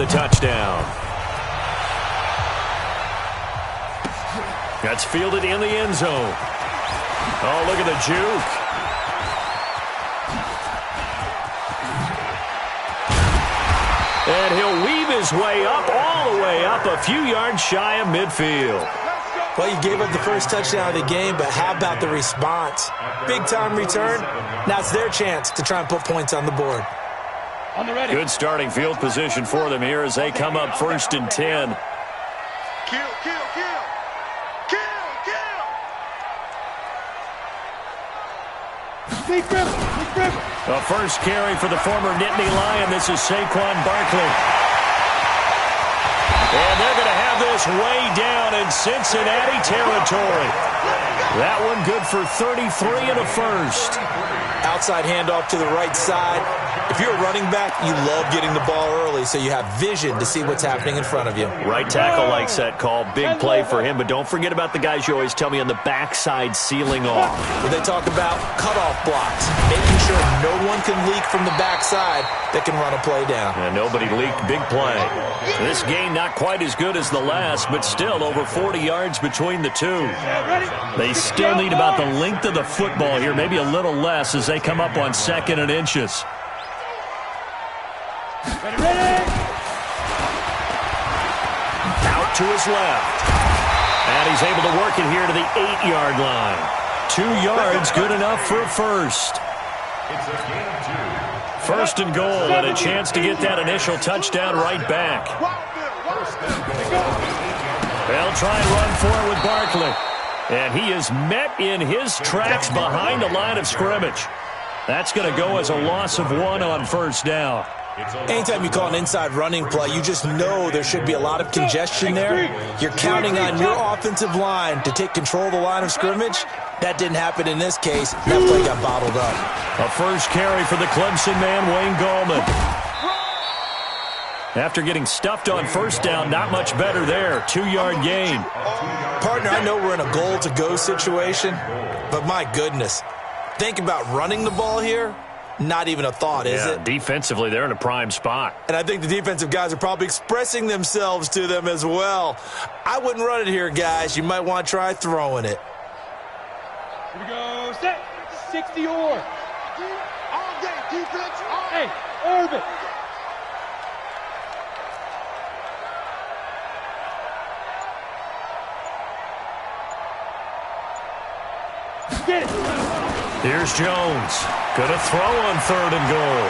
the touchdown. That's fielded in the end zone. Oh, look at the juke. And he'll weave his way up, all the way up, a few yards shy of midfield. Well, you gave up the first touchdown of the game, but how about the response? Big-time return. Now it's their chance to try and put points on the board. Good starting field position for them here as they come up 1st and 10. Kill. A first carry for the former Nittany Lion. This is Saquon Barkley. And they're going to have this way down in Cincinnati territory. That one good for 33 and a first. Outside handoff to the right side. If you're a running back, you love getting the ball early so you have vision to see what's happening in front of you. Right tackle likes that call. Big play for him, but don't forget about the guys you always tell me on the backside sealing off. When they talk about cutoff blocks, making sure no one can leak from the backside that can run a play down. And nobody leaked. Big play. This game not quite as good as the last, but still over 40 yards between the two. They still need about the length of the football here, maybe a little less as they come up on 2nd and inches. Out to his left. And he's able to work it here to the 8-yard line. 2 yards, good enough for a first. First and goal, and a chance to get that initial touchdown right back. They'll try and run for it with Barkley. And he is met in his tracks behind the line of scrimmage. That's going to go as a loss of 1 on first down. Anytime you call an inside running play, you just know there should be a lot of congestion there. You're counting on your offensive line to take control of the line of scrimmage. That didn't happen in this case. That play got bottled up. A first carry for the Clemson man, Wayne Gallman. After getting stuffed on first down, not much better there. 2-yard gain. Partner, I know we're in a goal-to-go situation, but my goodness. Think about running the ball here. Not even a thought, is it? Defensively, they're in a prime spot. And I think the defensive guys are probably expressing themselves to them as well. I wouldn't run it here, guys. You might want to try throwing it. Here we go. Set. 60 or. All day, defense. Hey, orbit. Get it. Here's Jones. Gonna throw on 3rd and goal.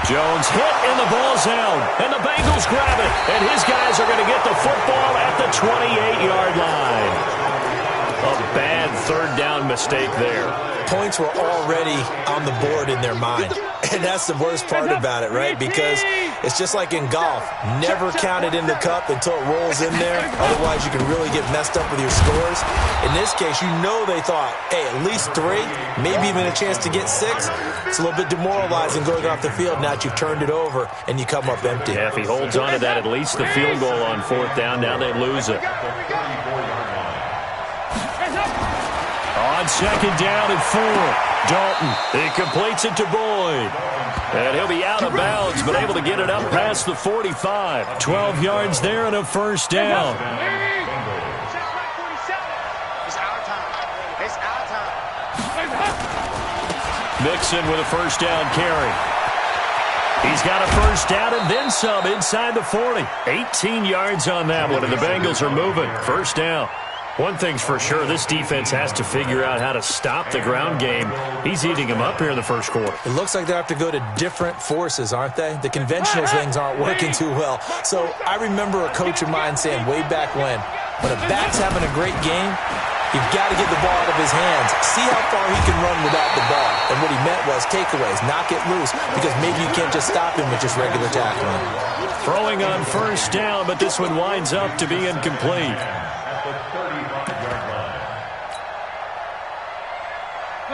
Jones hit and the ball's out. And the Bengals grab it. And his guys are gonna get the football at the 28-yard line. A bad 3rd down mistake there. Points were already on the board in their mind. And that's the worst part about it, right? Because it's just like in golf. Never count it in the cup until it rolls in there. Otherwise, you can really get messed up with your scores. In this case, you know they thought, hey, at least 3, maybe even a chance to get 6. It's a little bit demoralizing going off the field now that you've turned it over and you come up empty. Yeah, if he holds on to that, at least the field goal on 4th down, now they lose it. On 2nd down and 4. Dalton, he completes it to Boyd. And he'll be out of bounds, but able to get it up past the 45. 12 yards there and a first down. It's our time. It's our time. Mixon with a first down carry. He's got a first down and then some inside the 40. 18 yards on that one, and the Bengals are moving. First down. One thing's for sure, this defense has to figure out how to stop the ground game. He's eating them up here in the first quarter. It looks like they have to go to different forces, aren't they? The conventional things aren't working too well. So I remember a coach of mine saying way back when a back's having a great game, you've got to get the ball out of his hands. See how far he can run without the ball. And what he meant was takeaways, knock it loose, because maybe you can't just stop him with just regular tackling. Throwing on first down, but this one winds up to be incomplete.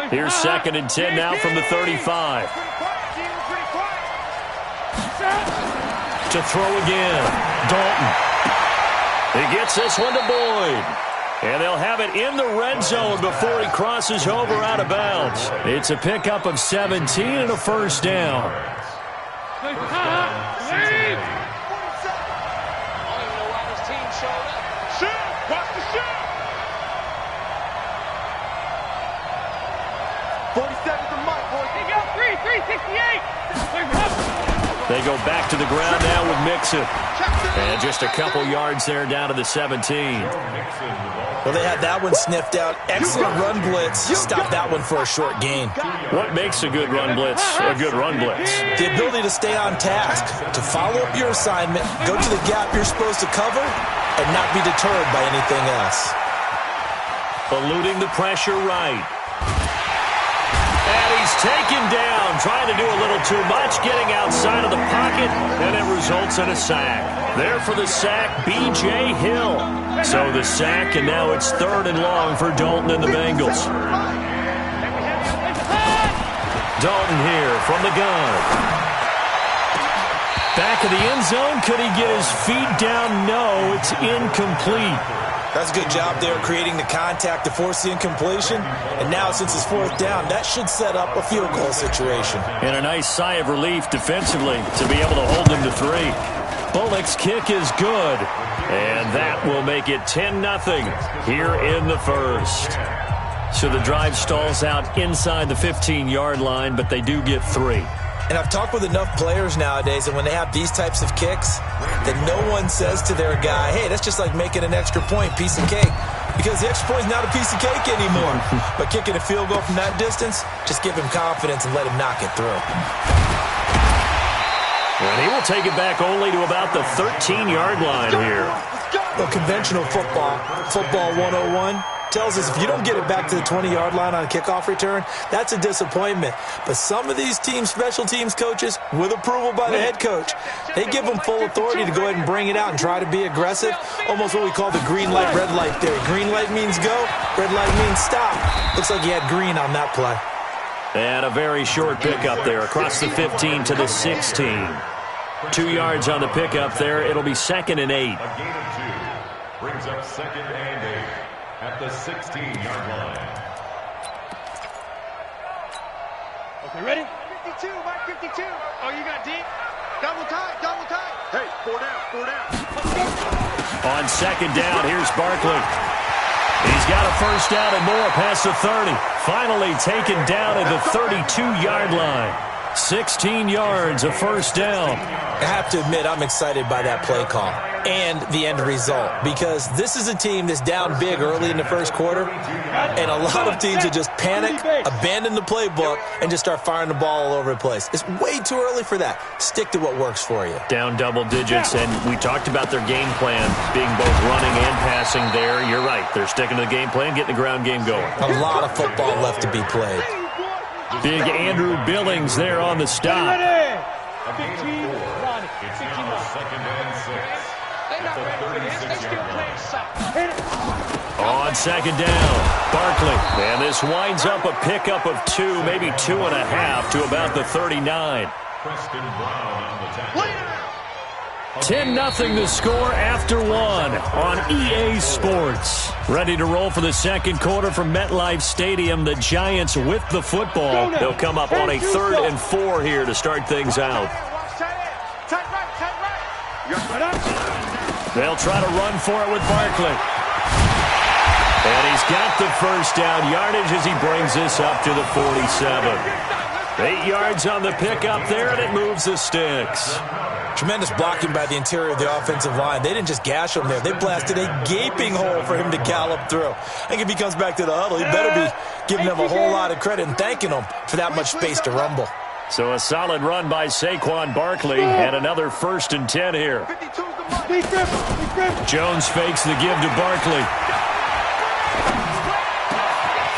Here's 2nd and 10 now from the 35. To throw again. Dalton. He gets this one to Boyd. And they'll have it in the red zone before he crosses over out of bounds. It's a pickup of 17 and a first down. go back to the ground now with Mixon. And just a couple yards there down to the 17. Well, they had that one sniffed out. Excellent run blitz. Stop that one for a short gain. What makes a good run blitz a good run blitz? The ability to stay on task, to follow up your assignment, go to the gap you're supposed to cover, and not be deterred by anything else. Eluding the pressure right. And he's taken down, trying to do a little too much, getting outside of the pocket, and it results in a sack. There for the sack, B.J. Hill. So the sack, and now it's 3rd and long for Dalton and the Bengals. Dalton here from the gun. Back of the end zone. Could he get his feet down? No, it's incomplete. That's a good job there creating the contact to force the incompletion. And now, since it's 4th down, that should set up a field goal situation. And a nice sigh of relief defensively to be able to hold him to 3. Bullock's kick is good. And that will make it 10-0 here in the first. So the drive stalls out inside the 15-yard line, but they do get 3. And I've talked with enough players nowadays, and when they have these types of kicks, that no one says to their guy, hey, that's just like making an extra point, piece of cake. Because the extra point is not a piece of cake anymore. But kicking a field goal from that distance, just give him confidence and let him knock it through. And he will take it back only to about the 13-yard line here. Well, conventional football 101, tells us if you don't get it back to the 20-yard line on a kickoff return, that's a disappointment. But some of these special teams coaches, with approval by the head coach, they give them full authority to go ahead and bring it out and try to be aggressive. Almost what we call the green light, red light theory. Green light means go, red light means stop. Looks like he had green on that play. And a very short pickup there across the 15 to the 16. 2 yards on the pickup there. It'll be 2nd and 8. A gain of 2 brings up 2nd and 8 at the 16-yard line. Okay, ready? 52, Mike, 52. Oh, you got deep? Double tight, double tight. Hey, 4 down. On 2nd down, here's Barkley. He's got a first down and more past the 30. Finally taken down at the 32-yard line. 16 yards, a first down. I have to admit, I'm excited by that play call and the end result, because this is a team that's down big early in the first quarter, and a lot of teams will just panic, abandon the playbook, and just start firing the ball all over the place. It's way too early for that. Stick to what works for you. Down double digits, and we talked about their game plan being both running and passing there. You're right. They're sticking to the game plan, getting the ground game going. A lot of football left to be played. Big Andrew Billings there on the stop. 15, Ronnie. 15 now 2nd and 6. They're not ready for this. They still playing soft. On 2nd down, Barkley. And this winds up a pickup of 2, maybe 2.5 to about the 39. Preston Brown on the tackle. 10-0 the score after 1 on EA Sports. Ready to roll for the second quarter from MetLife Stadium. The Giants with the football. They'll come up on a 3rd and 4 here to start things out. They'll try to run for it with Barkley. And he's got the first down yardage as he brings this up to the 47. 8 yards on the pickup there, and it moves the sticks. Tremendous blocking by the interior of the offensive line. They didn't just gash him there. They blasted a gaping hole for him to gallop through. I think if he comes back to the huddle, he better be giving them a whole lot of credit and thanking them for that much space to rumble. So a solid run by Saquon Barkley, and another 1st and 10 here. Jones fakes the give to Barkley.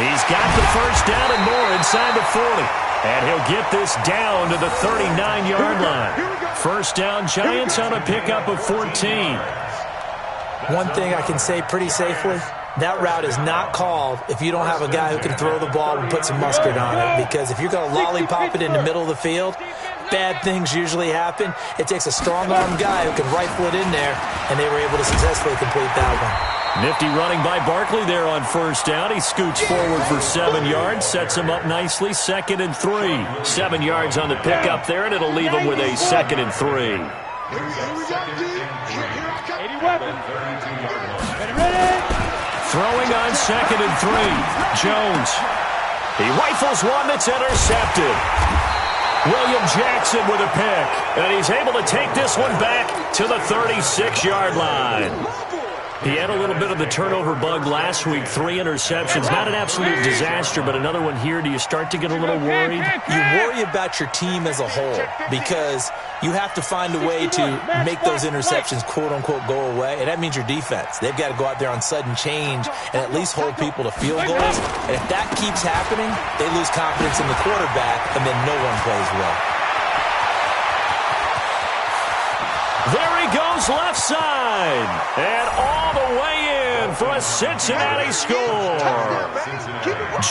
He's got the first down and more inside the 40. And he'll get this down to the 39-yard line. First down, Giants on a pickup of 14. One thing I can say pretty safely, that route is not called if you don't have a guy who can throw the ball and put some mustard on it. Because if you're going to lollipop it in the middle of the field, bad things usually happen. It takes a strong-armed guy who can rifle it in there, and they were able to successfully complete that one. Nifty running by Barkley there on first down. He scoots forward for 7 yards, sets him up nicely, 2nd and 3. 7 yards on the pickup there, and it'll leave him with a 2nd and 3. Throwing on 2nd and 3. Jones. He rifles one that's intercepted. William Jackson with a pick, and he's able to take this one back to the 36-yard line. He had a little bit of the turnover bug last week, 3 interceptions. Not an absolute disaster, but another one here. Do you start to get a little worried? You worry about your team as a whole because you have to find a way to make those interceptions, quote-unquote, go away, and that means your defense. They've got to go out there on sudden change and at least hold people to field goals. And if that keeps happening, they lose confidence in the quarterback, and then no one plays well. There he goes left side. And all the way in for a Cincinnati score.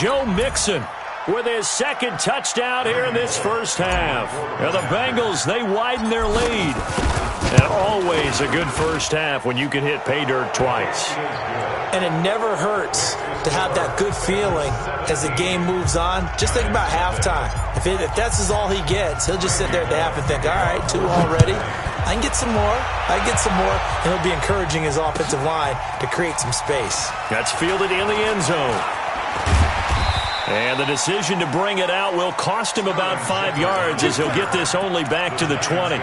Joe Mixon with his second touchdown here in this first half. And the Bengals, they widen their lead. And always a good first half when you can hit pay dirt twice. And it never hurts to have that good feeling as the game moves on. Just think about halftime. If that's all he gets, he'll just sit there at the half and think, all right, 2 already. I can get some more. And he'll be encouraging his offensive line to create some space. That's fielded in the end zone. And the decision to bring it out will cost him about 5 yards as he'll get this only back to the 20.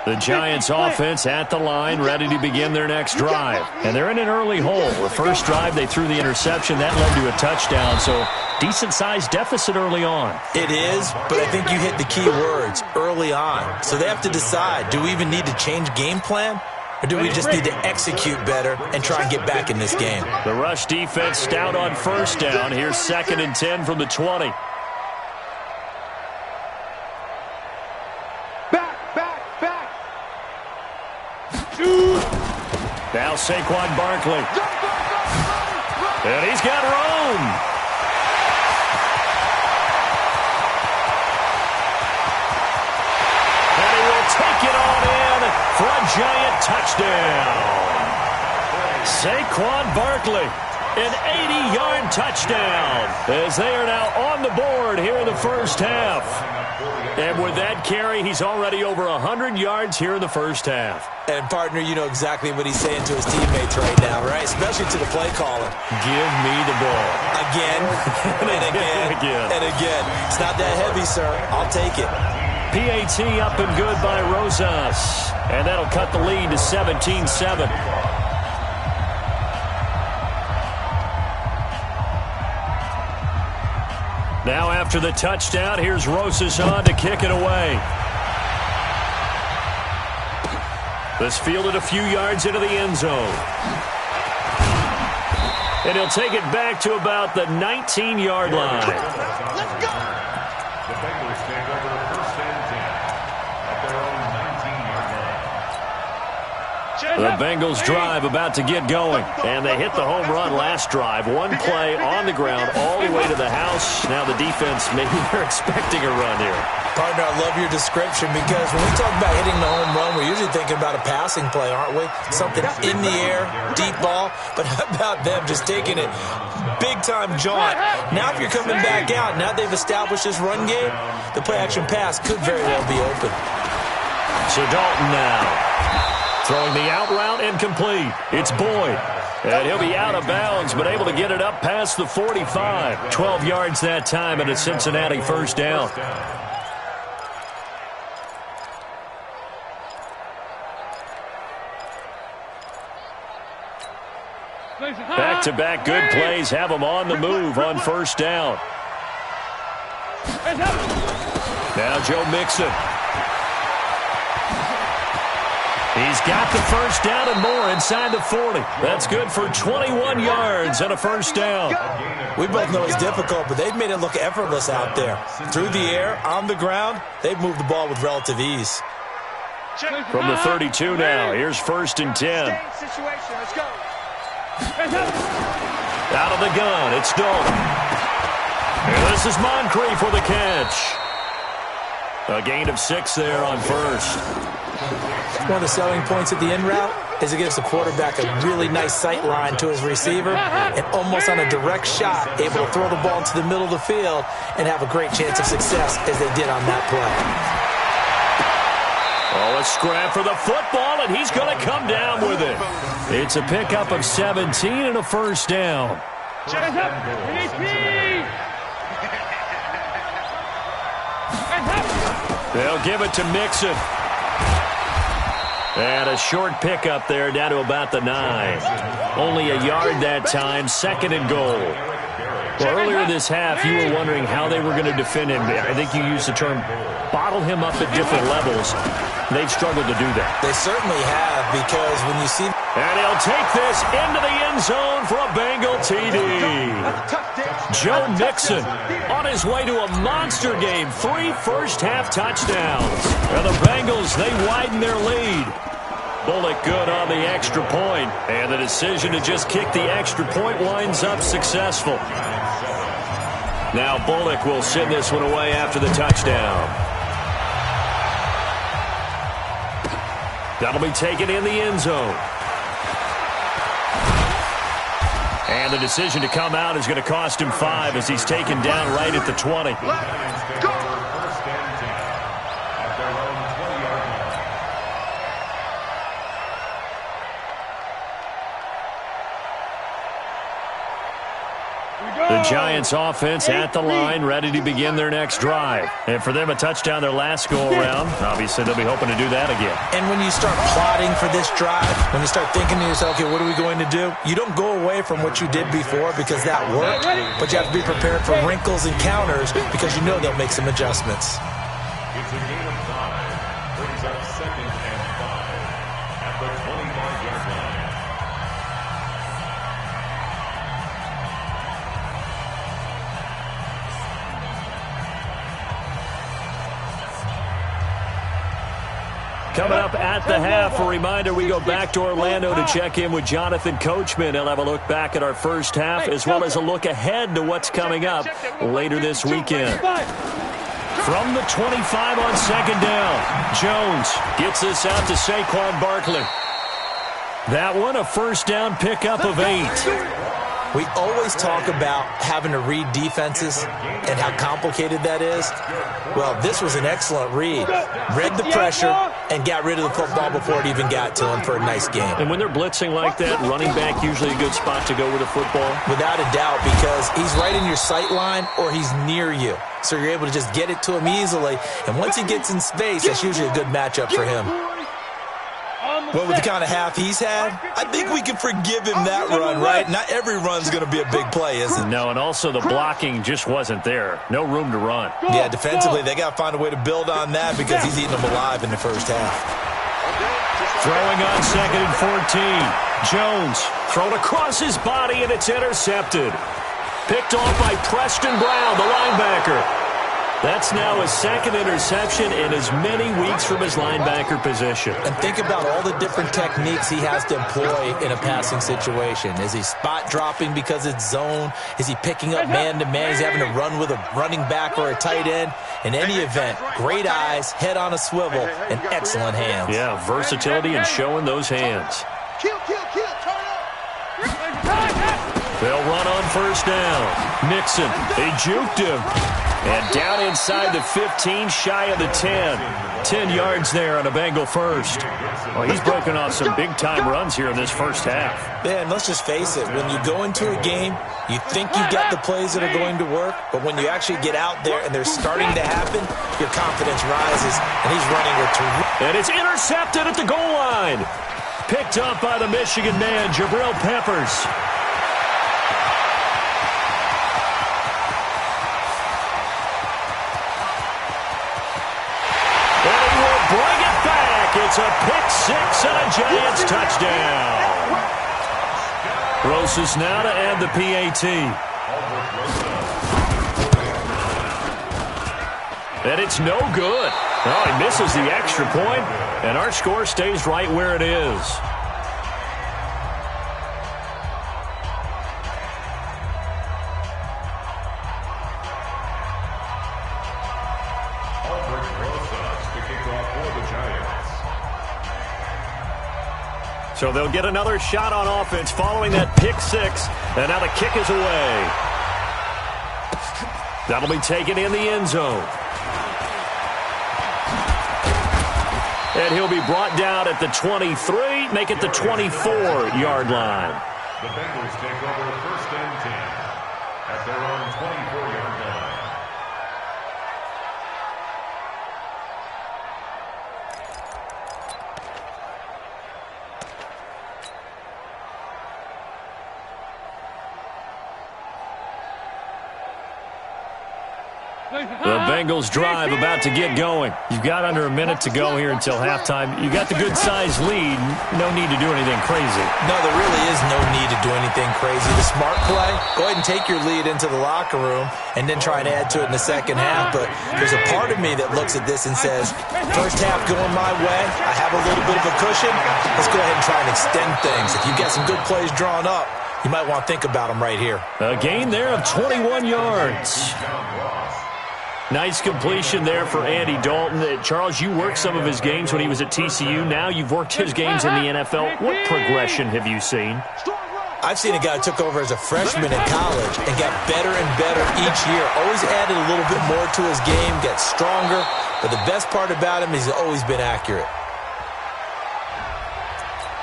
The Giants offense at the line, ready to begin their next drive. And they're in an early hole. The first drive, they threw the interception. That led to a touchdown, so decent-sized deficit early on. It is, but I think you hit the key words, early on. So they have to decide, do we even need to change game plan? Or do we just need to execute better and try and get back in this game? The rush defense stout on first down. Here's 2nd and 10 from the 20. Now Saquon Barkley. And he's got room. And he will take it on in for a giant touchdown. Saquon Barkley, an 80-yard touchdown, as they are now on the board here in the first half. And with that carry, he's already over 100 yards here in the first half. And, partner, you know exactly what he's saying to his teammates right now, right? Especially to the play caller. Give me the ball. Again, and again, and again. It's not that heavy, sir. I'll take it. PAT up and good by Rosas. And that'll cut the lead to 17-7. Now after the touchdown, here's Rosas on to kick it away. This fielded a few yards into the end zone. And he'll take it back to about the 19-yard line. Let's go! The Bengals take over 1st and 10 at their own 19-yard line. The Bengals drive about to get going. And they hit the home run last drive. One play on the ground all the way to the house. Now the defense, maybe they're expecting a run here. Partner, I love your description because when we talk about hitting the home run, we're usually thinking about a passing play, aren't we? Something in the air, deep ball. But how about them just taking it big-time jaunt? Now if you're coming back out, now they've established this run game, the play-action pass could very well be open. So Dalton now throwing the out route incomplete. It's Boyd. And he'll be out of bounds, but able to get it up past the 45. 12 yards that time, and a Cincinnati first down. Back-to-back good plays have them on the move on first down. Now Joe Mixon. He's got the first down and more inside the 40. That's good for 21 yards and a first down. We both know it's difficult, but they've made it look effortless out there. Through the air, on the ground, they've moved the ball with relative ease. From the 32 now, here's 1st and 10. Let's go. Out of the gun, it's Dalton. And this is Moncrief for the catch. A gain of 6 there on first. One of the selling points at the end route is it gives the quarterback a really nice sight line to his receiver and almost on a direct shot, able to throw the ball into the middle of the field and have a great chance of success as they did on that play. Oh, a scrap for the football, and he's going to come down with it. It's a pickup of 17 and a first down. They'll give it to Mixon. And a short pickup there down to about the 9. Only a yard that time, second and goal. Well, earlier this half, you were wondering how they were going to defend him. I think you used the term bottle him up at different levels. They've struggled to do that. They certainly have, because when you see... And he'll take this into the end zone for a Bengal TD. Joe Mixon on his way to a monster game. 3 first-half touchdowns. And the Bengals, they widen their lead. Bullock good on the extra point, and the decision to just kick the extra point winds up successful. Now Bullock will send this one away after the touchdown. That'll be taken in the end zone. And the decision to come out is going to cost him 5 as he's taken down right at the 20. Let's go! The Giants offense at the line, ready to begin their next drive. And for them, a touchdown their last go-around. Obviously, they'll be hoping to do that again. And when you start plotting for this drive, when you start thinking to yourself, okay, what are we going to do? You don't go away from what you did before because that worked, but you have to be prepared for wrinkles and counters because you know they'll make some adjustments. It's a gain of 5. Brings up second and 5 at the 25-yard line. Coming up at the half, a reminder, we go back to Orlando to check in with Jonathan Coachman. He'll have a look back at our first half as well as a look ahead to what's coming up later this weekend. From the 25 on second down, Jones gets this out to Saquon Barkley. That one, a first down pickup of 8. We always talk about having to read defenses and how complicated that is. Well, this was an excellent read. Read the pressure and got rid of the football before it even got to him for a nice game. And when they're blitzing like that, running back usually a good spot to go with the football? Without a doubt, because he's right in your sight line or he's near you. So you're able to just get it to him easily. And once he gets in space, that's usually a good matchup for him. Well, with the kind of half he's had, I think we can forgive him that run, right? Not every run's going to be a big play, is it? No, and also the blocking just wasn't there. No room to run. Yeah, defensively, they got to find a way to build on that because he's eating them alive in the first half. Throwing on second and 14. Jones thrown across his body, and it's intercepted. Picked off by Preston Brown, the linebacker. That's now his second interception in as many weeks from his linebacker position. And think about all the different techniques he has to employ in a passing situation. Is he spot dropping because it's zone? Is he picking up man-to-man? Is he having to run with a running back or a tight end? In any event, great eyes, head on a swivel, and excellent hands. Yeah, versatility and showing those hands. Kill, turn up. They'll run on first down. Mixon, they juked him. And down inside the 15, shy of the 10. 10 yards there on a Bengal first. Well, he's broken off some big-time runs here in this first half. Yeah, and let's just face it. When you go into a game, you think you've got the plays that are going to work, but when you actually get out there and they're starting to happen, your confidence rises, and he's running with two. And it's intercepted at the goal line. Picked up by the Michigan man, Jabril Peppers. Bring it back. It's a pick six and a Giants touchdown. Rosas now to add the PAT. And it's no good. Oh, he misses the extra point, and our score stays right where it is. So they'll get another shot on offense following that pick six. And now the kick is away. That'll be taken in the end zone. And he'll be brought down at the 23, make it the 24-yard line. The Bengals take over 1st and 10 at their own 24-yard line. The Bengals drive about to get going. You've got under a minute to go here until halftime. You got the good-sized lead. No need to do anything crazy. No, there really is no need to do anything crazy. The smart play, go ahead and take your lead into the locker room and then try and add to it in the second half. But there's a part of me that looks at this and says, first half going my way, I have a little bit of a cushion. Let's go ahead and try and extend things. If you've got some good plays drawn up, you might want to think about them right here. A gain there of 21 yards. Nice completion there for Andy Dalton. Charles, you worked some of his games when he was at TCU. Now you've worked his games in the NFL. What progression have you seen? I've seen a guy who took over as a freshman in college and got better and better each year. Always added a little bit more to his game, got stronger. But the best part about him is he's always been accurate.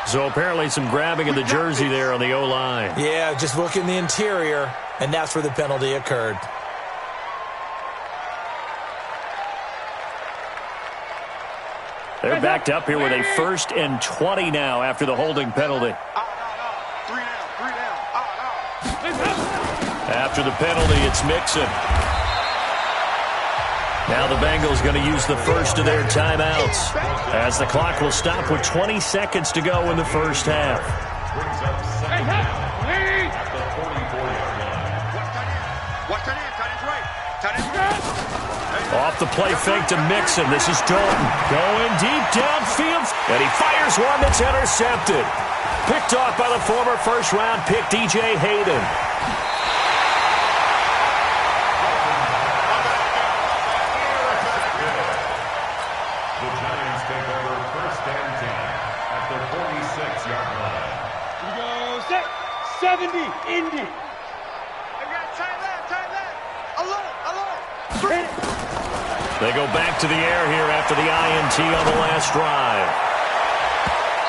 So apparently some grabbing of the jersey there on the O-line. Yeah, just look in the interior, and that's where the penalty occurred. They're backed up here with a 1st and 20 now after the holding penalty. Three down. After the penalty, it's Mixon. Now the Bengals going to use the first of their timeouts as the clock will stop with 20 seconds to go in the first half. Brings up 2nd down at the 44-yard line. Watch tight end's right. Tight end's right. Off the play fake to Mixon. This is Dalton going deep downfield. And he fires one that's intercepted. Picked off by the former first-round pick, DJ Hayden. The Giants take over 1st and 10 at the 46-yard line. Here we go, set, 70, Indy. I got tight left. Alone. They go back to the air here after the INT on the last drive.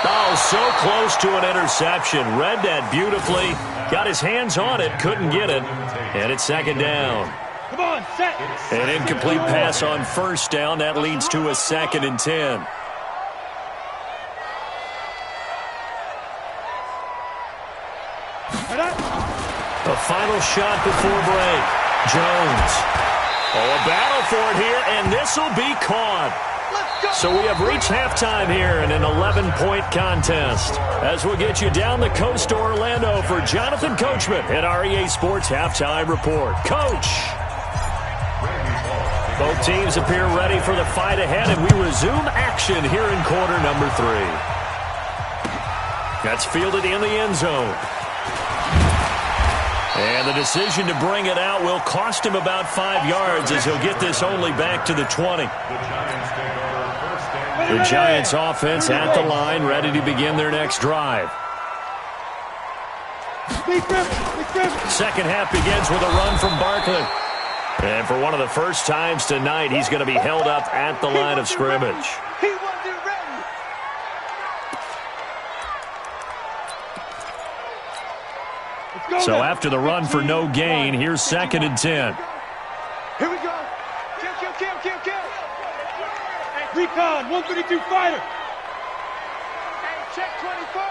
Oh, so close to an interception. Read that beautifully. Got his hands on it, couldn't get it. And it's 2nd down. Come on, set. An incomplete pass on 1st down. That leads to a 2nd and 10. A final shot before break. Jones. Oh, a battle for it here, and this will be caught. So we have reached halftime here in an 11-point contest. As we'll get you down the coast to Orlando for Jonathan Coachman at our EA Sports Halftime Report. Coach! Both teams appear ready for the fight ahead, and we resume action here in quarter number 3. That's fielded in the end zone. And the decision to bring it out will cost him about 5 yards as he'll get this only back to the 20. The Giants offense at the line, ready to begin their next drive. Second half begins with a run from Barkley. And for one of the first times tonight, he's going to be held up at the line of scrimmage. He wasn't ready. So after the run for no gain, here's 2nd and 10. Here we go. Kill. Recon, 132 fighter. Hey, check 24.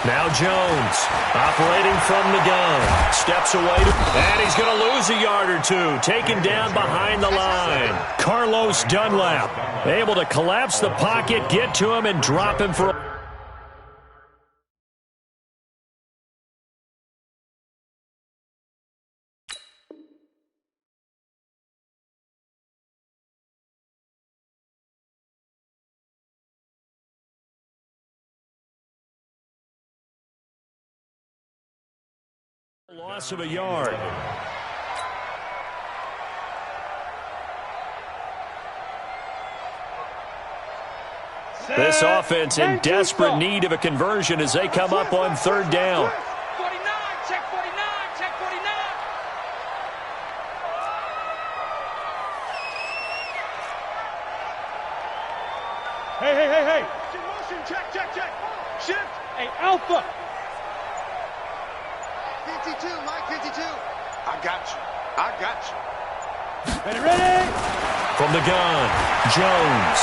Now Jones, operating from the gun, steps away, and he's going to lose a yard or two, taken down behind the line. Carlos Dunlap, able to collapse the pocket, get to him, and drop him for a... Loss of a yard. This offense in desperate need of a conversion as they come up on 3rd down. 49, check 49. Hey. Motion, check. Shift. Hey, Alpha. 52, Mike, 52. I got you. Ready? From the gun, Jones.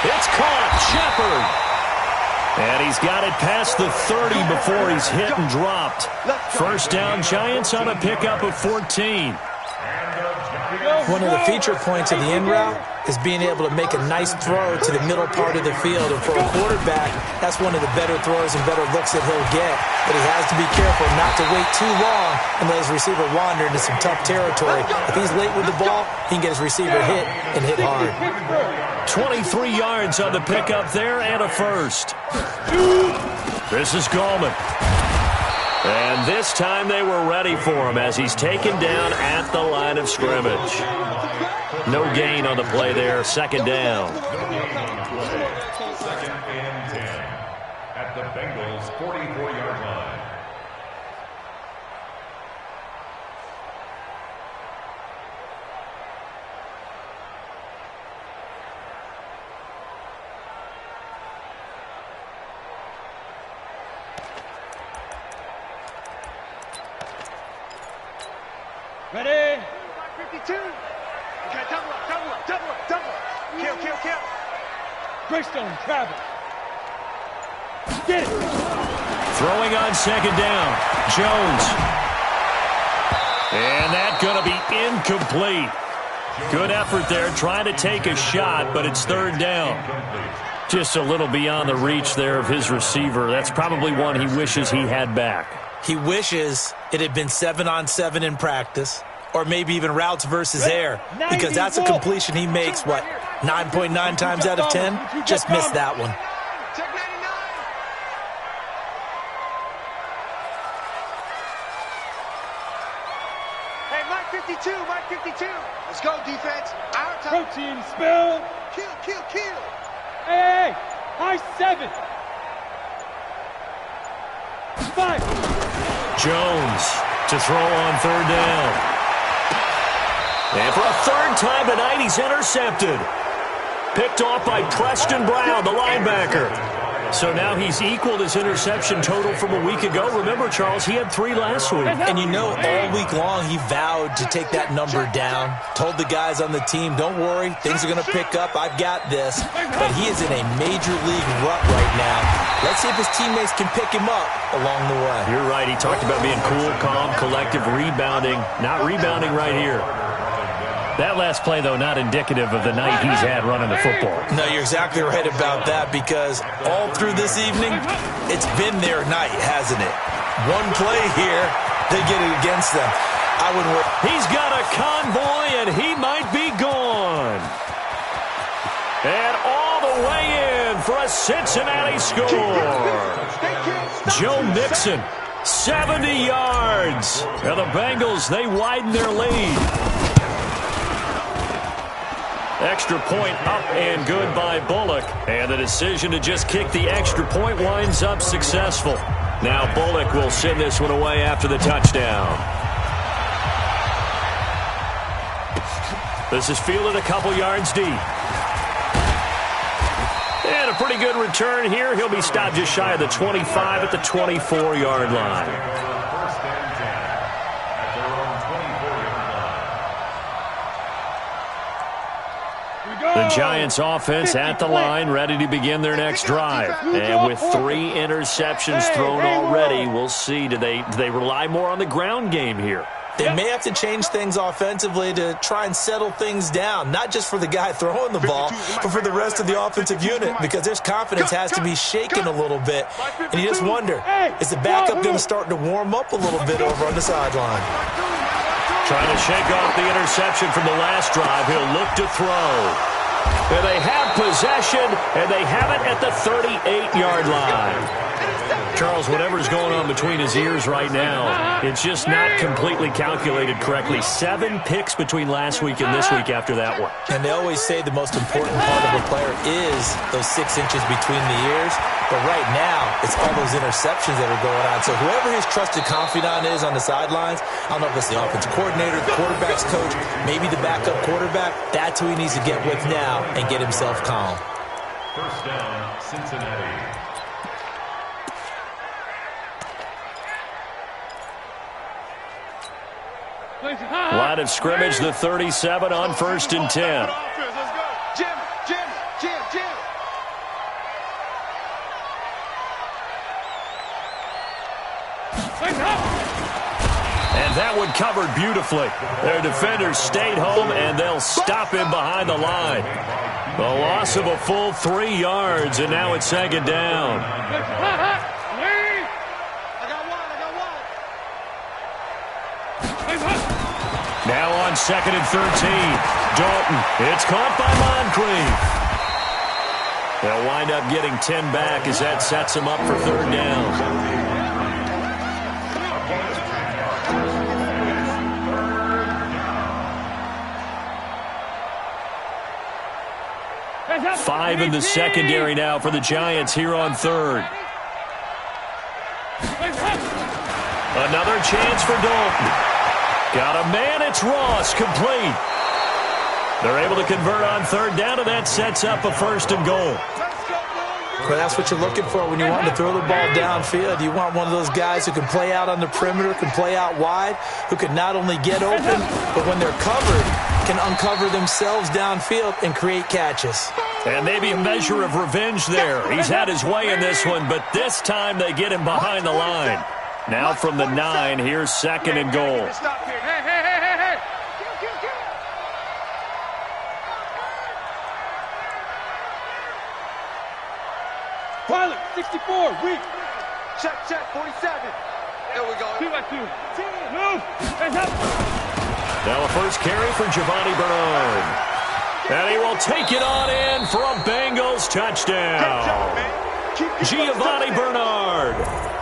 It's caught, Shepard. And he's got it past the 30 before he's hit and dropped. First down, Giants on a pickup of 14. One of the feature points of the in route is being able to make a nice throw to the middle part of the field. And for a quarterback, that's one of the better throws and better looks that he'll get. But he has to be careful not to wait too long and let his receiver wander into some tough territory. If he's late with the ball, he can get his receiver hit and hit hard. 23 yards on the pickup there and a first. This is Gallman. And this time they were ready for him as he's taken down at the line of scrimmage. No gain on the play there. Second down. Second and 10 at the Bengals' 44-yard line. Ready? 52. Okay, double up. Kill. Greystone, travel. Get it. Throwing on second down. Jones. And that's going to be incomplete. Good effort there trying to take a shot, but it's third down. Just a little beyond the reach there of his receiver. That's probably one he wishes he had back. He wishes it had been 7-on-7 in practice, or maybe even routes versus air, because that's a completion he makes, 9.9 times out of 10? Just missed that one. Check 99. Hey, Mike 52. Let's go, defense. Our time. Protein spill. Kill. Hey. High 7. 5. Jones to throw on third down. And for a third time tonight, he's intercepted. Picked off by Preston Brown, the linebacker. So now he's equaled his interception total from a week ago. Remember, Charles, he had 3 last week. And you know, all week long he vowed to take that number down. Told the guys on the team, don't worry, things are going to pick up. I've got this. But he is in a major league rut right now. Let's see if his teammates can pick him up along the way. You're right. He talked about being cool, calm, collective, rebounding. Not rebounding right here. That last play, though, not indicative of the night he's had running the football. No, you're exactly right about that, because all through this evening, it's been their night, hasn't it? One play here, they get it against them. I wouldn't worry. He's got a convoy, and he might be gone. And all the way in for a Cincinnati score. Joe Mixon, 70 yards. And the Bengals, they widen their lead. Extra point up and good by Bullock. And the decision to just kick the extra point winds up successful. Now Bullock will send this one away after the touchdown. This is fielded a couple yards deep. And a pretty good return here. He'll be stopped just shy of the 25 at the 24-yard line. The Giants offense at the line, ready to begin their next drive. And with 3 interceptions thrown already, we'll see. Do they rely more on the ground game here? They may have to change things offensively to try and settle things down, not just for the guy throwing the ball, but for the rest of the offensive unit, because their confidence has to be shaken a little bit. And you just wonder, is the backup going to start to warm up a little bit over on the sideline? Trying to shake off the interception from the last drive. He'll look to throw. And they have possession, and they have it at the 38-yard line. Charles, whatever's going on between his ears right now, it's just not completely calculated correctly. 7 picks between last week and this week after that one. And they always say the most important part of a player is those 6 inches between the ears. But right now, it's all those interceptions that are going on. So whoever his trusted confidant is on the sidelines, I don't know if it's the offensive coordinator, the quarterback's coach, maybe the backup quarterback, that's who he needs to get with now and get himself calm. First down, Cincinnati. Line of scrimmage, the 37 on 1st and 10. Jim, Jim, Jim, Jim. And that one covered beautifully. Their defenders stayed home, and they'll stop him behind the line. The loss of a full 3 yards, and now it's 2nd down. Now on 2nd and 13. Dalton. It's caught by Moncrief. They'll wind up getting 10 back as that sets them up for 3rd down. Five in the secondary now for the Giants here on 3rd. Another chance for Dalton. Got a man, it's Ross, complete. They're able to convert on 3rd down, and that sets up a 1st and goal. Well, that's what you're looking for when you want to throw the ball downfield. You want one of those guys who can play out on the perimeter, can play out wide, who can not only get open, but when they're covered, can uncover themselves downfield and create catches. And maybe a measure of revenge there. He's had his way in this one, but this time they get him behind the line. Now from the 9, here's 2nd and goal. Pilot, 64, weak. Check, 47. There we go. 2-by-2. Move. Hands up. Now a first carry for Giovanni Bernard. And he will take it on in for a Bengals touchdown. Giovanni Bernard,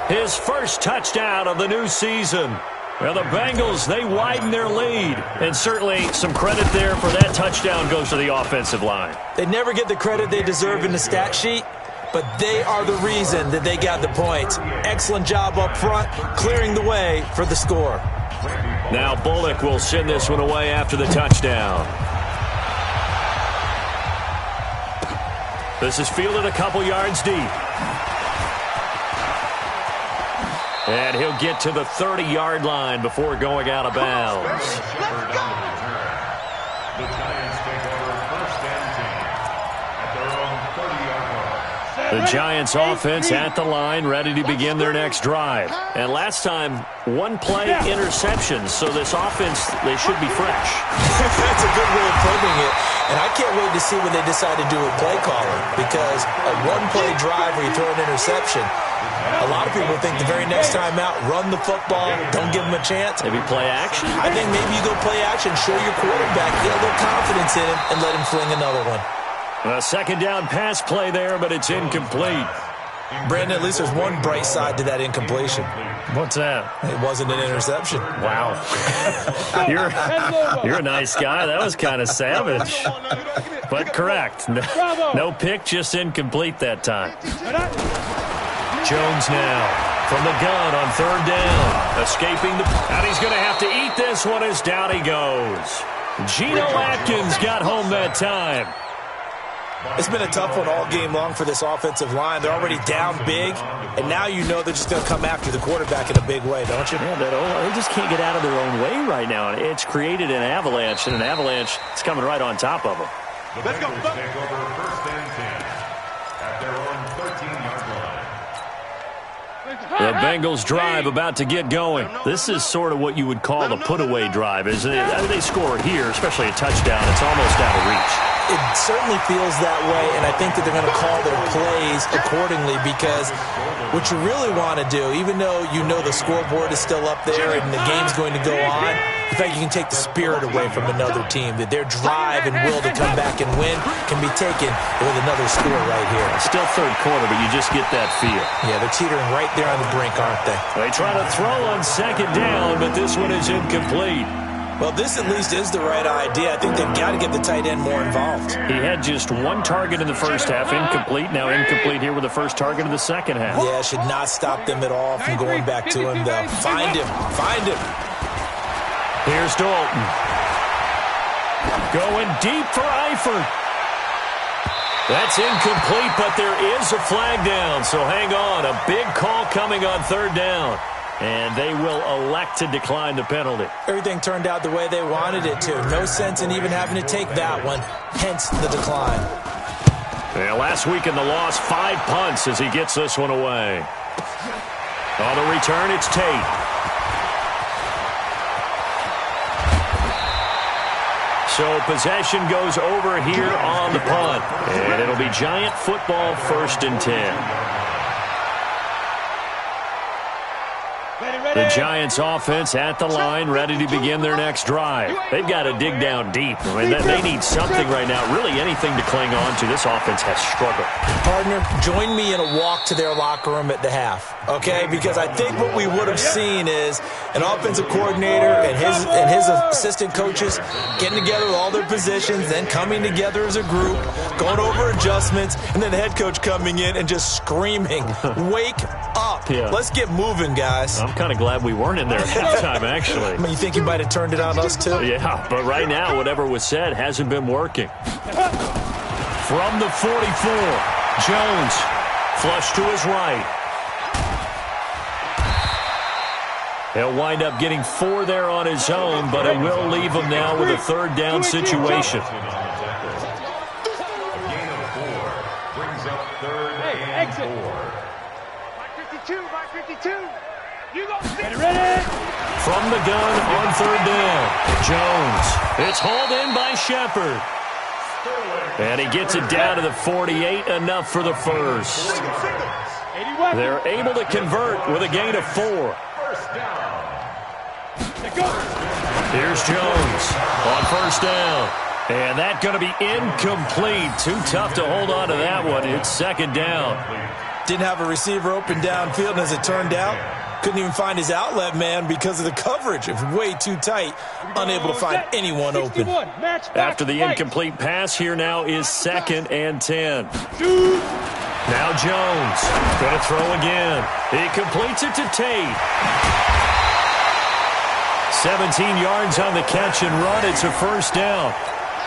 his first touchdown of the new season. Well, the Bengals, they widen their lead. And certainly some credit there for that touchdown goes to the offensive line. They never get the credit they deserve in the stat sheet, but they are the reason that they got the points. Excellent job up front, clearing the way for the score. Now Bullock will send this one away after the touchdown. This is fielded a couple yards deep. And he'll get to the 30-yard line before going out of bounds. The Giants take over 1st and 10 at their own 30-yard line. The Giants offense at the line, ready to begin their next drive. And last time, 1-play interceptions, so this offense, they should be fresh. That's a good way of putting it. And I can't wait to see what they decide to do with play calling, because a 1-play drive where you throw an interception, a lot of people think the very next time out, run the football, don't give them a chance. Maybe play action? I think maybe you go play action, show your quarterback, get a little confidence in him, and let him fling another one. A 2nd down pass play there, but it's incomplete. Brandon, at least there's one bright side to that incompletion. What's that? It wasn't an interception. Wow. You're a nice guy. That was kind of savage. But correct. No pick, just incomplete that time. Jones now from the gun on 3rd down. Escaping the... And he's going to have to eat this one as down he goes. Geno Atkins got home that time. It's been a tough one all game long for this offensive line. They're already down big, and now you know they're just going to come after the quarterback in a big way, don't you? Yeah, they just can't get out of their own way right now. It's created an avalanche, and an avalanche is coming right on top of them. The Bengals take over 1st and 10 at their own 13-yard line. The Bengals drive about to get going. This is sort of what you would call the put-away drive, isn't it? I mean, they score here, especially a touchdown. It's almost out of reach. It certainly feels that way, and I think that they're going to call their plays accordingly, because What you really want to do, even though you know the scoreboard is still up there and the game's going to go on, in fact, you can take the spirit away from another team, that their drive and will to come back and win can be taken with another score right here. Still third quarter, but you just get that feel. Yeah, they're teetering right there on the brink, aren't they? They try to throw on second down, but this one is incomplete. Well, this at least is the right idea. I think they've got to get the tight end more involved. He had just one target in the first half, incomplete. Now incomplete here with the first target of the second half. Yeah, should not stop them at all from going back to him, though. Find him. Find him. Here's Dalton. Going deep for Eifert. That's incomplete, but there is a flag down, so hang on. A big call coming on third down. And they will elect to decline the penalty. Everything turned out the way they wanted it to. No sense in even having to take that one, hence the decline. Yeah, last week in the loss, 5 punts as he gets this one away. On the return, it's Tate. So possession goes over here on the punt. And it'll be Giant football, 1st and 10. The Giants offense at the line, ready to begin their next drive. They've got to dig down deep. I mean, they need something right now, really anything to cling on to. This offense has struggled. Partner, join me in a walk to their locker room at the half, okay? Because I think what we would have seen is an offensive coordinator and his assistant coaches getting together with all their positions, then coming together as a group, going over adjustments, and then the head coach coming in and just screaming, "Wake up. Yeah. Let's get moving, guys." I'm kind of glad we weren't in there at halftime, actually. I mean, you think you might have turned it on us, too? Yeah, but right now, whatever was said hasn't been working. From the 44, Jones, flush to his right. He'll wind up getting 4 there on his own, but it will leave him now with a third down situation. A gain of 4 brings up 3rd and 4. By 52. You go. Ready? From the gun on third down, Jones. It's hauled in by Shepard. And he gets it down to the 48, enough for the first. 81. They're able to convert with a gain of 4. First down. Here's Jones on first down. And that's going to be incomplete. Too tough to hold on to that one. It's second down. Didn't have a receiver open downfield, and as it turned out, couldn't even find his outlet man because of the coverage. It was way too tight, unable to find anyone open. After the incomplete pass, here now is 2nd and 10. Now Jones going to throw again. He completes it to Tate. 17 yards on the catch and run. It's a first down.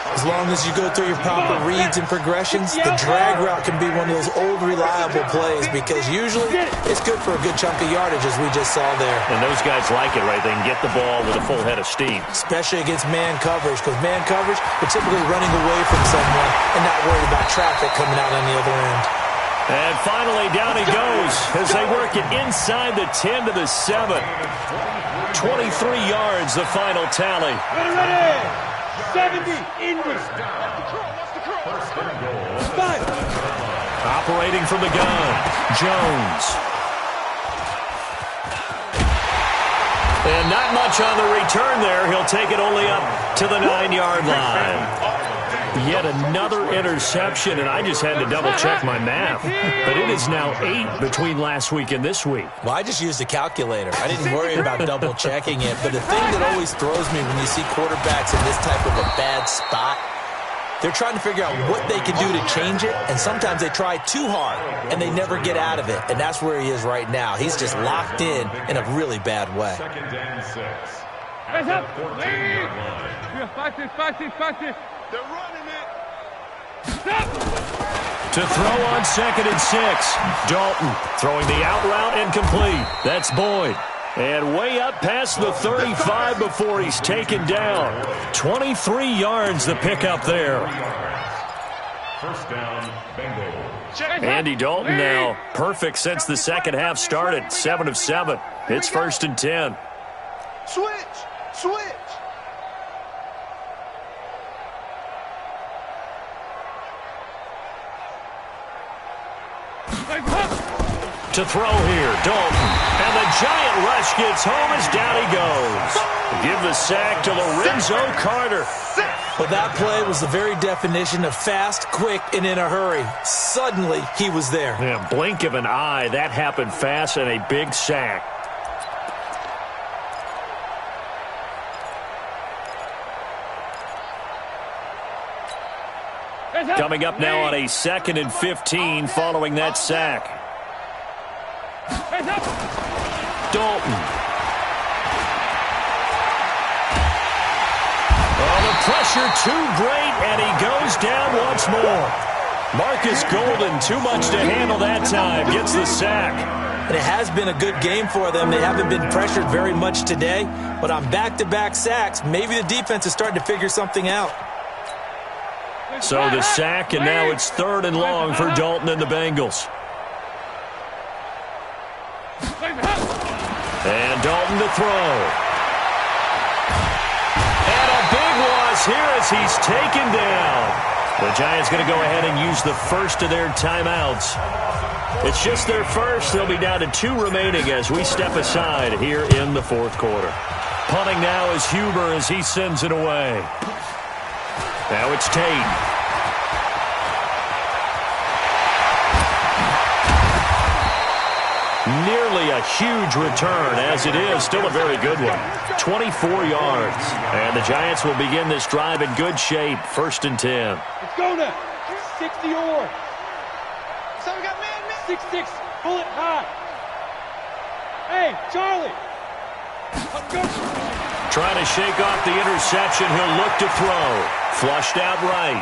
As long as you go through your proper reads and progressions, the drag route can be one of those old reliable plays because usually it's good for a good chunk of yardage, as we just saw there. And those guys like it, right? They can get the ball with a full head of steam. Especially against man coverage, because man coverage, they're typically running away from someone and not worried about traffic coming out on the other end. And finally, down he goes as they work it inside the 10 to the 7. 23 yards, the final tally. Ready. 70 English. Operating from the gun, Jones. And not much on the return there. He'll take it only up to the 9-yard line. Yet another interception, and I just had to double-check my math. But it is now 8 between last week and this week. Well, I just used a calculator. I didn't worry about double-checking it. But the thing that always throws me when you see quarterbacks in this type of a bad spot, they're trying to figure out what they can do to change it, and sometimes they try too hard, and they never get out of it. And that's where he is right now. He's just locked in a really bad way. 2nd and 6. Hands up. 14-yard line. Fast. They're running it. To throw on 2nd and 6. Dalton throwing the out route and complete. That's Boyd. And way up past the 35 before he's taken down. 23 yards the pickup there. First down, Bengals. Andy Dalton now perfect since the second half started. 7 of 7. It's 1st and 10. Switch. To throw here, Dalton. And the giant rush gets home as down he goes. Give the sack to Lorenzo Carter. Well, that play was the very definition of fast, quick, and in a hurry. Suddenly, he was there. Yeah, blink of an eye. That happened fast and a big sack. Coming up now on a 2nd and 15 following that sack. Dalton. Oh, the pressure too great, and he goes down once more. Marcus Golden, too much to handle that time, gets the sack. And it has been a good game for them. They haven't been pressured very much today, but on back-to-back sacks, maybe the defense is starting to figure something out. So the sack, and now it's 3rd and long for Dalton and the Bengals. And Dalton to throw. And a big loss here as he's taken down. The Giants going to go ahead and use the first of their timeouts. It's just their first. They'll be down to 2 remaining as we step aside here in the 4th quarter. Punting now is Huber as he sends it away. Now it's Tate. Nearly a huge return, as it is still a very good one. 24 yards. And the Giants will begin this drive in good shape. 1st and 10. Let's go now. 60 or. So we got man. 6-6. Pull it high. Hey, Charlie. Let's go. Trying to shake off the interception. He'll look to throw. Flushed out right.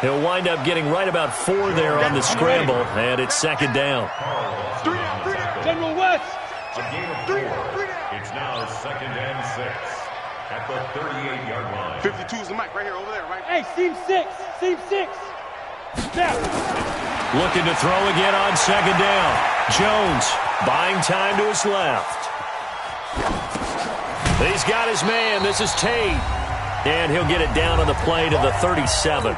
He'll wind up getting right about 4 there on the scramble, and it's 2nd down. 3 down. General West. A gain of 4. It's now 2nd and 6 at the 38-yard line. 52 is the mic right here, over there, right? Hey, seam 6. Seam 6. Now. Looking to throw again on 2nd down. Jones buying time to his left. He's got his man. This is Tate. And he'll get it down on the play to the 37.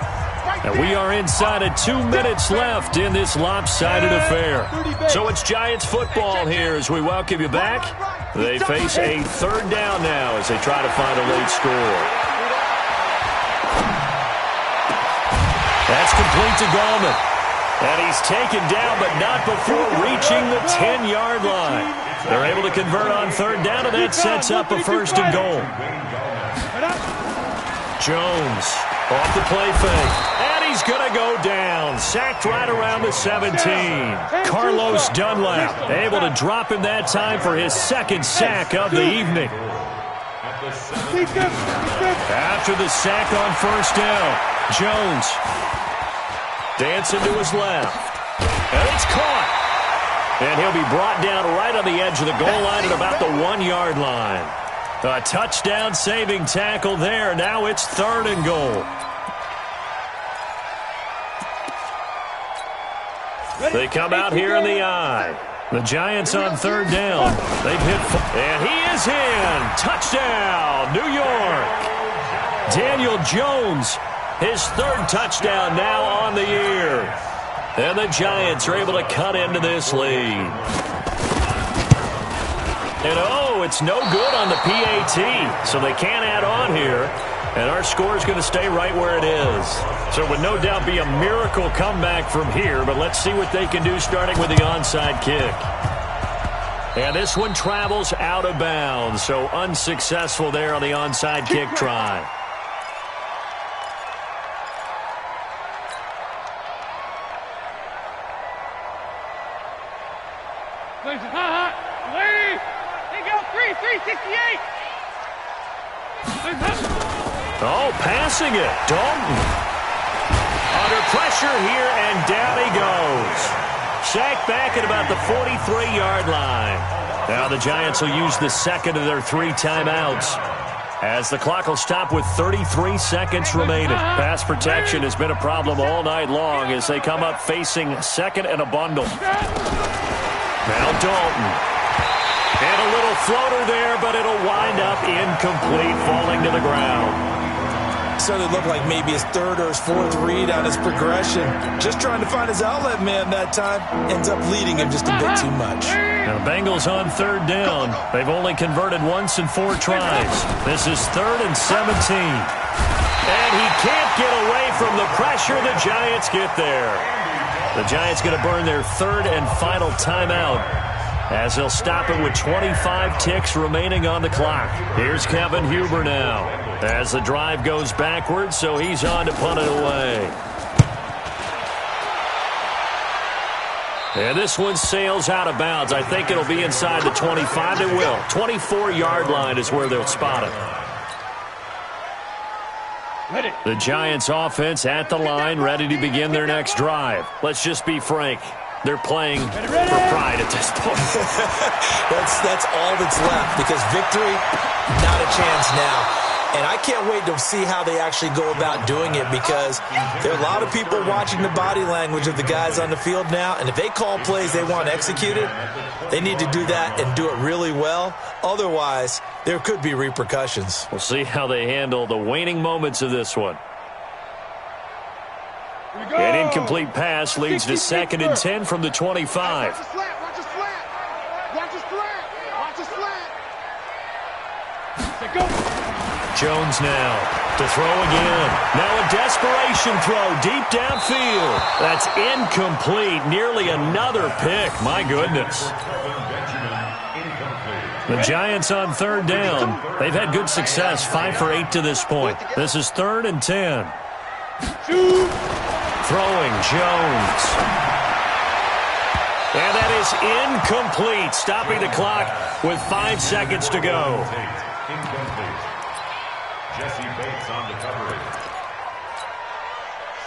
And we are inside of 2 minutes left in this lopsided affair. So it's Giants football here as we welcome you back. They face a 3rd down now as they try to find a late score. That's complete to Gallman. And he's taken down, but not before reaching the 10-yard line. They're able to convert on 3rd down, and that sets up a 1st and goal. Jones off the play fake. And he's going to go down. Sacked right around the 17. Carlos Dunlap able to drop him that time for his 2nd sack of the evening. After the sack on 1st down, Jones dancing to his left. And it's caught. And he'll be brought down right on the edge of the goal line at about the 1-yard line. A touchdown-saving tackle there. Now it's 3rd and goal. They come out here in the eye. The Giants on 3rd down. They've hit, and he is in. Touchdown, New York. Daniel Jones, his 3rd touchdown now on the year. And the Giants are able to cut into this lead. And oh, it's no good on the PAT, so they can't add on here. And our score is going to stay right where it is. So it would no doubt be a miracle comeback from here, but let's see what they can do starting with the onside kick. And this one travels out of bounds, so unsuccessful there on the onside kick try. Oh, passing it. Dalton. Under pressure here, and down he goes. Sacked back at about the 43-yard line. Now the Giants will use the 2nd of their 3 timeouts, as the clock will stop with 33 seconds remaining. Pass protection has been a problem all night long as they come up facing 2nd and a bundle. Now Dalton. And a little floater there, but it'll wind up incomplete, falling to the ground. So necessarily look like maybe his third or his fourth read on his progression. Just trying to find his outlet man that time. Ends up leading him just a bit too much. Now the Bengals on third down. They've only converted once in 4 tries. This is 3rd and 17. And he can't get away from the pressure. The Giants get there. The Giants going to burn their 3rd and final timeout as they'll stop it with 25 ticks remaining on the clock. Here's Kevin Huber now as the drive goes backwards, so he's on to punt it away. And this one sails out of bounds. I think it'll be inside the 25. It will. 24-yard line is where they'll spot it. The Giants offense at the line, ready to begin their next drive. Let's just be frank. They're playing for pride at this point. That's all that's left, because victory, not a chance now. And I can't wait to see how they actually go about doing it, because there are a lot of people watching the body language of the guys on the field now, and if they call plays they want executed, they need to do that and do it really well. Otherwise, there could be repercussions. We'll see how they handle the waning moments of this one. An incomplete pass leads to 2nd and 10 from the 25. Watch the slant, watch the slant. Watch the slant, watch the slant. Go. Jones now to throw again. Now a desperation throw deep downfield. That's incomplete. Nearly another pick. My goodness. The Giants on 3rd down. They've had good success. 5 for 8 to this point. This is 3rd and 10. Throwing Jones. And that is incomplete. Stopping the clock with 5 seconds to go.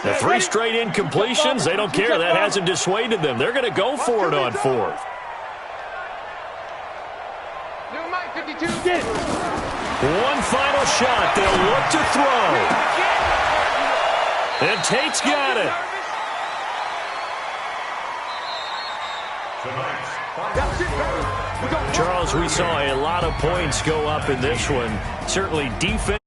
The 3 straight incompletions, they don't care. That hasn't dissuaded them. They're going to go for it on 4th. One final shot. They'll look to throw. And Tate's got it. Charles, we saw a lot of points go up in this one. Certainly defense.